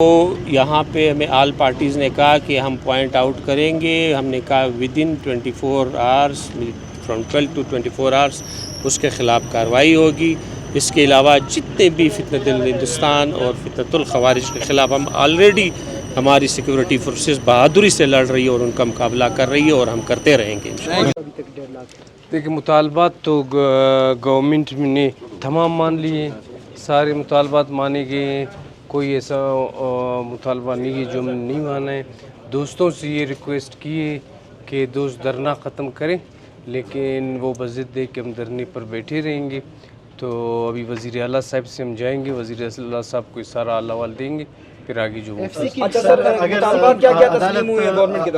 تو یہاں پہ ہمیں آل پارٹیز نے کہا کہ ہم پوائنٹ آؤٹ کریں گے. ہم نے کہا ودن 24 آورس فرام 12 to 24 آورس اس کے خلاف کارروائی ہوگی. اس کے علاوہ جتنے بھی فتنۃ الہندوستان اور فتنۃ الخوارج کے خلاف ہم آلریڈی ہماری سیکورٹی فورسز بہادری سے لڑ رہی ہے اور ان کا مقابلہ کر رہی ہے اور ہم کرتے رہیں گے انشاءاللہ. دیکھیں مطالبات تو گورنمنٹ نے تمام مان لیے، سارے مطالبات مانے گئے ہیں. کوئی ایسا مطالبہ نہیں ہے جو ہم نے نہیں مانا ہے. دوستوں سے یہ ریکویسٹ کی ہے کہ دوست دھرنا ختم کریں، لیکن وہ بضد دے کہ ہم دھرنے پر بیٹھے رہیں گے. تو ابھی وزیر اعلیٰ صاحب سے ہم جائیں گے، وزیر اعلیٰ صاحب کو سارا احوال دیں گے، پھر آگے جو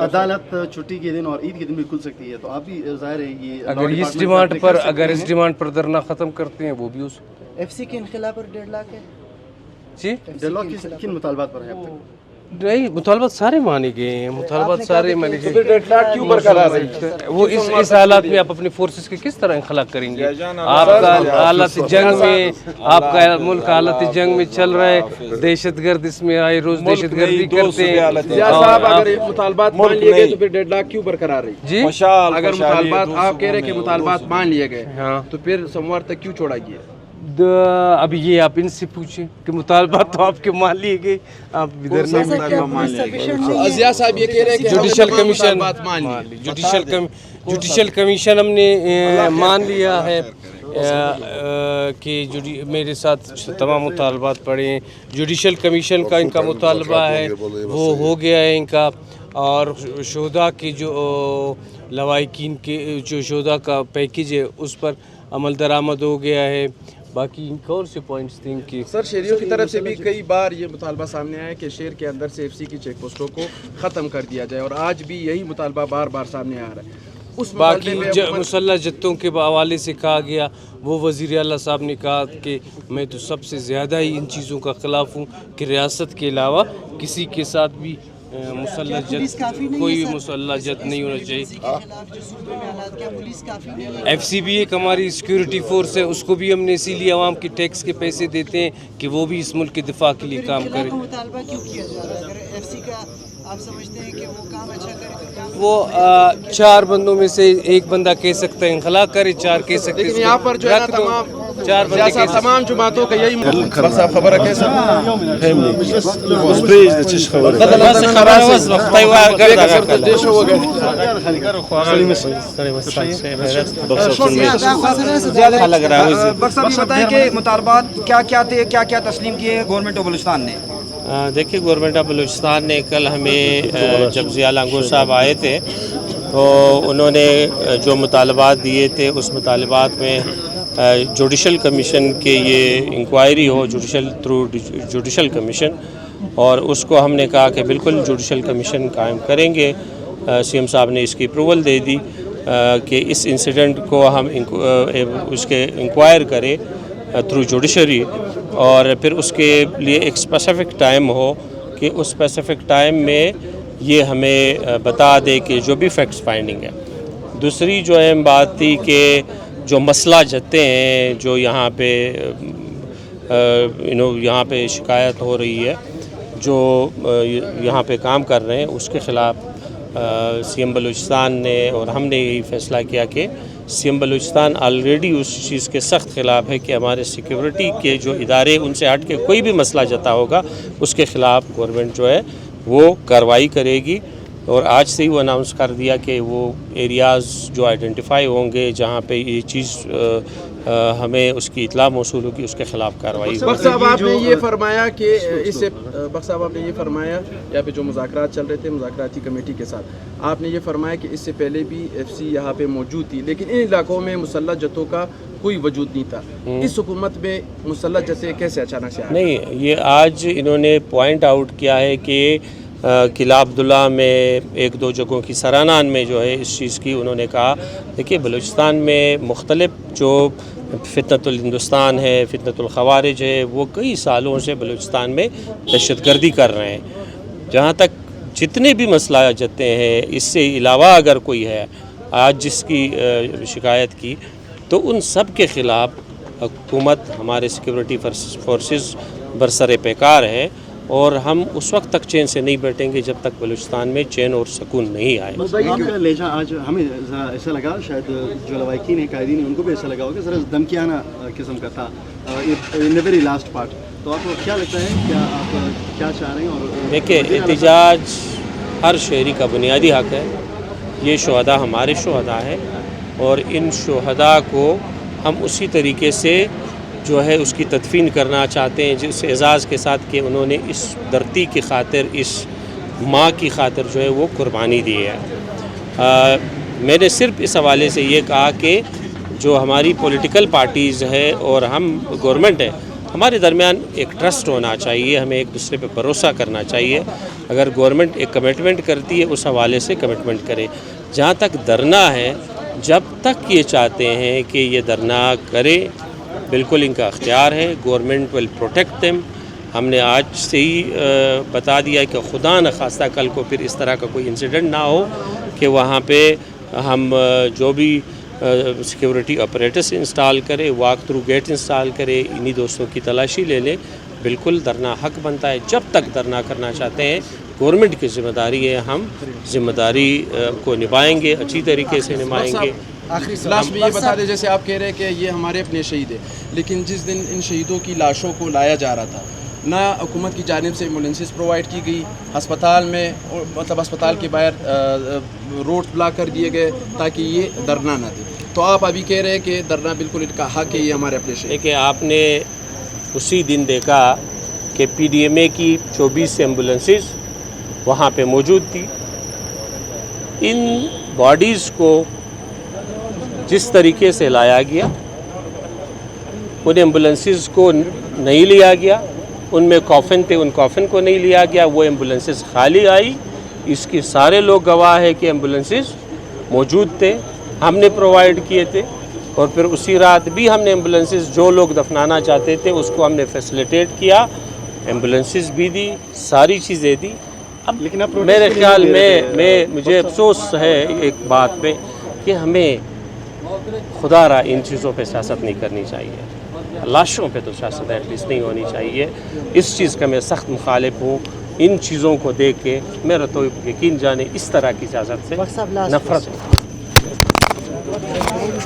عدالت چھٹی کے دن اور عید کے دن بھی کھل سکتی ہے، تو آپ بھی ظاہر ہے یہ اگر اس ڈیمانڈ پر دھرنا ختم کرتے ہیں وہ بھی اس ایف سی کے انخلا پر 1.5 لاکھ ہے. جی 1.5 لاکھ کن مطالبات پر ہے اب تک؟ نہیں، مطالبات سارے مانے گئے ہیں، مطالبات سارے مانے گئے. 1.5 لاکھ کیوں برقرار ہے؟ وہ اس حالات میں آپ اپنی فورسز کے کس طرح انخلا کریں گے؟ آپ کا حالت جنگ میں، آپ کا ملک حالت جنگ میں چل رہا ہے، دہشت گرد اس میں آئے روز دہشت گردی کرتے ہیں. اگر مطالبات مان لیے گئے تو پھر 1.5 لاکھ کیوں برقرار ہے؟ جی اگر مطالبات آپ کہہ رہے ہیں کہ مطالبات مان لیے گئے تو پھر سوموار تک کیوں چھوڑا گیا؟ ابھی یہ آپ ان سے پوچھیں کہ مطالبات تو آپ کے مان لیے گئے، آپ ادھر ضیاء صاحب یہ کہہ رہے ہیں کہ جوڈیشل کمیشن جوڈیشل کمیشن ہم نے مان لیا ہے کہ میرے ساتھ تمام مطالبات پڑے ہیں. جوڈیشل کمیشن کا ان کا مطالبہ ہے وہ ہو گیا ہے ان کا، اور شہداء کی جو لواحقین کے جو شہداء کا پیکیج ہے اس پر عمل درآمد ہو گیا ہے. باقی کون سے پوائنٹس تھے کہ سر شہریوں کی طرف سے بھی کئی بار یہ مطالبہ سامنے آیا کہ شہر کے اندر سے ایف سی کی چیک پوسٹوں کو ختم کر دیا جائے، اور آج بھی یہی مطالبہ بار بار سامنے آ رہا ہے. اس باقی مسلح جتوں کے حوالے سے کہا گیا، وہ وزیر اعلیٰ صاحب نے کہا کہ میں تو سب سے زیادہ ہی ان چیزوں کا خلاف ہوں کہ ریاست کے علاوہ کسی کے ساتھ بھی مسلح جت، کوئی بھی مسلح جت نہیں ہونا چاہیے. ایف سی بھی ایک ہماری سیکورٹی فورس ہے، اس کو بھی ہم نے اسی لیے عوام کے ٹیکس کے پیسے دیتے ہیں کہ وہ بھی اس ملک کے دفاع کے لیے کام کرے. وہ 4 بندوں میں سے ایک بندہ کہہ سکتا ہے انخلا کرے، 4 کہہ سکتے ہیں. یہاں پر جو ہے تمام جماعتوں کا یہی خبر ہے. بتائیں کہ مطالبات کیا کیا تھے، کیا کیا تسلیم کیے گورنمنٹ آف بلوچستان نے؟ دیکھیے گورنمنٹ آف بلوچستان نے کل ہمیں جب ضیاء لنگور صاحب آئے تھے تو انہوں نے جو مطالبات دیے تھے اس مطالبات میں جوڈیشل کمیشن کے یہ انکوائری ہو تھرو جوڈیشل کمیشن، اور اس کو ہم نے کہا کہ بالکل جوڈیشل کمیشن قائم کریں گے. سی ایم صاحب نے اس کی اپروول دے دی کہ اس انسیڈنٹ کو ہم اس کے انکوائر کریں تھرو جوڈیشری، اور پھر اس کے لیے ایک اسپیسیفک ٹائم ہو کہ اس اسپیسیفک ٹائم میں یہ ہمیں بتا دے کہ جو بھی فیکٹس فائنڈنگ ہے. دوسری جو اہم بات تھی کہ جو مسئلہ جتے ہیں جو یہاں پہ یہاں پہ شکایت ہو رہی ہے، جو یہاں پہ کام کر رہے ہیں، اس کے خلاف سی ایم بلوچستان نے اور ہم نے یہی فیصلہ کیا کہ سی ایم بلوچستان آلریڈی اس چیز کے سخت خلاف ہے کہ ہمارے سیکورٹی کے جو ادارے ان سے ہٹ کے کوئی بھی مسئلہ جتا ہوگا اس کے خلاف گورنمنٹ جو ہے وہ کارروائی کرے گی. اور آج سے ہی وہ اناؤنس کر دیا کہ وہ ایریاز جو آئیڈینٹیفائی ہوں گے جہاں پہ یہ چیز ہمیں اس کی اطلاع موصول ہوگی اس کے خلاف کارروائی ہوگی. بخش صاحب آپ نے یہ فرمایا کہ اس سے بخش صاحب آپ نے یہ فرمایا یہاں پہ جو مذاکرات چل رہے تھے مذاکراتی کمیٹی کے ساتھ، آپ نے یہ فرمایا کہ اس سے پہلے بھی ایف سی یہاں پہ موجود تھی، لیکن ان علاقوں میں مسلح جتوں کا کوئی وجود نہیں تھا. اس حکومت میں مسلح جتیں کیسے اچانک سے آئے؟ نہیں، یہ آج انہوں نے پوائنٹ آؤٹ کیا ہے کہ قلعہ عبداللہ میں 1-2 جگہوں کی سرانان میں جو ہے اس چیز کی انہوں نے کہا. دیکھیے بلوچستان میں مختلف جو فتنۃ الہندوستان ہے، فتنۃ الخوارج ہے، وہ کئی سالوں سے بلوچستان میں دہشت گردی کر رہے ہیں. جہاں تک جتنے بھی مسئلہ جتے ہیں، اس سے علاوہ اگر کوئی ہے آج جس کی شکایت کی، تو ان سب کے خلاف حکومت، ہمارے سیکورٹی فورسز برسر پیکار ہے. اور ہم اس وقت تک چین سے نہیں بیٹھیں گے جب تک بلوچستان میں چین اور سکون نہیں آئے. آپ کا لہجہ آج ہمیں ایسا لگا, شاید جو لوائقین ہیں قائدین ہیں ان کو بھی ایسا لگا ہوگا, ذرا دھمکیانہ قسم کا تھا ان دا ویری لاسٹ پارٹ. تو آپ کو کیا لگتا ہے, کیا آپ کیا چاہ رہے ہیں؟ اور دیکھیں, احتجاج ہر شہری کا بنیادی حق ہے. یہ شہداء ہمارے شہداء ہیں اور ان شہداء کو ہم اسی طریقے سے جو ہے اس کی تدفین کرنا چاہتے ہیں جس اعزاز کے ساتھ کہ انہوں نے اس دھرتی کی خاطر, اس ماں کی خاطر جو ہے وہ قربانی دی ہے. میں نے صرف اس حوالے سے یہ کہا کہ جو ہماری پولیٹیکل پارٹیز ہے اور ہم گورنمنٹ ہے, ہمارے درمیان ایک ٹرسٹ ہونا چاہیے, ہمیں ایک دوسرے پہ بھروسہ کرنا چاہیے. اگر گورنمنٹ ایک کمٹمنٹ کرتی ہے اس حوالے سے کمٹمنٹ کرے. جہاں تک دھرنا ہے, جب تک یہ چاہتے ہیں کہ یہ دھرنا کرے, بالکل ان کا اختیار ہے. Government will protect them. ہم نے آج سے ہی بتا دیا کہ خدا نخواستہ کل کو پھر اس طرح کا کوئی انسیڈنٹ نہ ہو کہ وہاں پہ ہم جو بھی سیکیورٹی اپریٹس انسٹال کرے, واک تھرو گیٹ انسٹال کرے, انہی دوستوں کی تلاشی لے لیں. بالکل دھرنا حق بنتا ہے. جب تک دھرنا کرنا چاہتے ہیں, گورنمنٹ کی ذمہ داری ہے, ہم ذمہ داری کو نبھائیں گے, اچھی طریقے سے نبھائیں گے. لاسٹ میں یہ بتا دیں, جیسے آپ کہہ رہے ہیں کہ یہ ہمارے اپنے شہید ہیں, لیکن جس دن ان شہیدوں کی لاشوں کو لایا جا رہا تھا, نہ حکومت کی جانب سے ایمبولینسز پرووائڈ کی گئی, ہسپتال میں مطلب ہسپتال کے باہر روڈ بلاک کر دیے گئے تاکہ یہ دھرنا نہ دے. تو آپ ابھی کہہ رہے ہیں کہ دھرنا بالکل ان کا حق ہے, یہ ہمارے اپنے شہید. کہ آپ نے اسی دن دیکھا کہ پی ڈی ایم اے کی 24 ایمبولینسز وہاں پہ موجود تھی. ان باڈیز کو جس طریقے سے لایا گیا, ان ایمبولینسز کو نہیں لیا گیا, ان میں کافن تھے, ان کافن کو نہیں لیا گیا, وہ ایمبولینسز خالی آئی. اس کے سارے لوگ گواہ ہیں کہ ایمبولینسز موجود تھے, ہم نے پرووائڈ کیے تھے. اور پھر اسی رات بھی ہم نے ایمبولینسز جو لوگ دفنانا چاہتے تھے اس کو ہم نے فیسلیٹیٹ کیا, ایمبولینسز بھی دی, ساری چیزیں دی. اب لیکن اب میرے خیال میں مجھے افسوس ہے ایک بات پہ کہ ہمیں خدا را ان چیزوں پہ سیاست نہیں کرنی چاہیے. لاشوں پہ تو سیاست ایٹ لیسٹ نہیں ہونی چاہیے. اس چیز کا میں سخت مخالف ہوں. ان چیزوں کو دیکھ کے میرا تو یقین جانے اس طرح کی سیاست سے نفرت